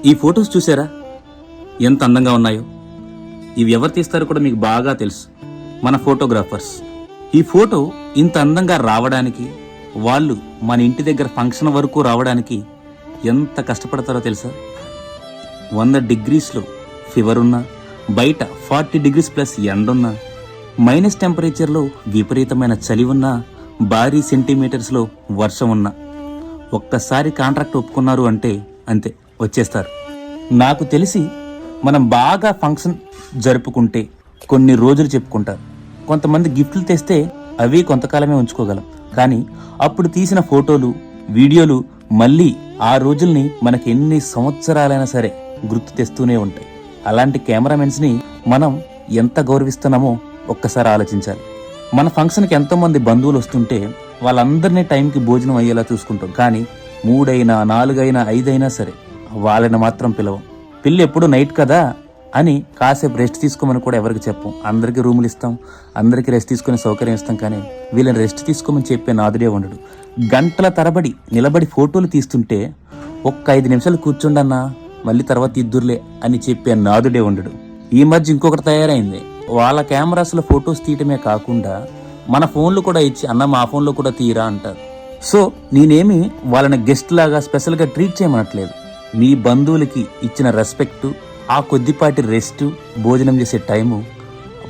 ఈ ఫొటోస్ చూసారా ఎంత అందంగా ఉన్నాయో? ఇవి ఎవరు తీస్తారో కూడా మీకు బాగా తెలుసు, మన ఫోటోగ్రాఫర్స్. ఈ ఫోటో ఇంత అందంగా రావడానికి, వాళ్ళు మన ఇంటి దగ్గర ఫంక్షన్ వరకు రావడానికి ఎంత కష్టపడతారో తెలుసా? 100 డిగ్రీస్లో ఫీవర్ ఉన్నా, బయట 40 డిగ్రీస్ ప్లస్ ఎండున్నా, మైనస్ టెంపరేచర్లో విపరీతమైన చలి ఉన్నా, భారీ సెంటీమీటర్స్లో వర్షం ఉన్నా, ఒక్కసారి కాంట్రాక్ట్ ఒప్పుకున్నారు అంటే అంతే, వచ్చేస్తారు. నాకు తెలిసి మనం బాగా ఫంక్షన్ జరుపుకుంటే కొన్ని రోజులు చెప్పుకుంటారు. కొంతమంది గిఫ్ట్లు తెస్తే అవి కొంతకాలమే ఉంచుకోగలం, కానీ అప్పుడు తీసిన ఫోటోలు, వీడియోలు మళ్ళీ ఆ రోజుల్ని మనకి ఎన్ని సంవత్సరాలైనా సరే గుర్తు తెస్తూనే ఉంటాయి. అలాంటి కెమెరామెన్స్ని మనం ఎంత గౌరవిస్తున్నామో ఒక్కసారి ఆలోచించాలి. మన ఫంక్షన్కి ఎంతోమంది బంధువులు వస్తుంటే వాళ్ళందరినీ టైంకి భోజనం అయ్యేలా చూసుకుంటాం, కానీ 3 అయినా 4 అయినా 5 అయినా సరే వాళ్ళని మాత్రం పిలవం. పెళ్ళి ఎప్పుడు నైట్ కదా అని కాసేపు రెస్ట్ తీసుకోమని కూడా ఎవరికి చెప్పం. అందరికీ రూములు ఇస్తాం, అందరికీ రెస్ట్ తీసుకునే సౌకర్యం ఇస్తాం, కానీ వీళ్ళని రెస్ట్ తీసుకోమని చెప్పే నాదుడే ఉండడు. గంటల తరబడి నిలబడి ఫోటోలు తీస్తుంటే ఒక్క 5 నిమిషాలు కూర్చుండన్నా, మళ్ళీ తర్వాత ఇద్దురులే అని చెప్పే నాదుడే ఉండడు. ఈ మధ్య ఇంకొకటి తయారైంది. వాళ్ళ కెమెరాస్లో ఫొటోస్ తీయటమే కాకుండా మన ఫోన్లు కూడా ఇచ్చి, అన్న మా ఫోన్లో కూడా తీయరా అంటారు. సో నేనేమి వాళ్ళని గెస్ట్ లాగా స్పెషల్గా ట్రీట్ చేయమనట్లేదు. మీ బంధువులకి ఇచ్చిన రెస్పెక్టు, ఆ కొద్దిపాటి రెస్టు, భోజనం చేసే టైము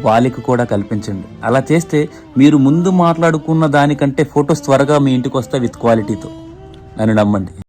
వాళ్ళకి కూడా కల్పించండి. అలా చేస్తే మీరు ముందు మాట్లాడుకున్న దానికంటే ఫొటోస్ త్వరగా మీ ఇంటికి వస్తాయి విత్ క్వాలిటీతో. నన్ను నమ్మండి.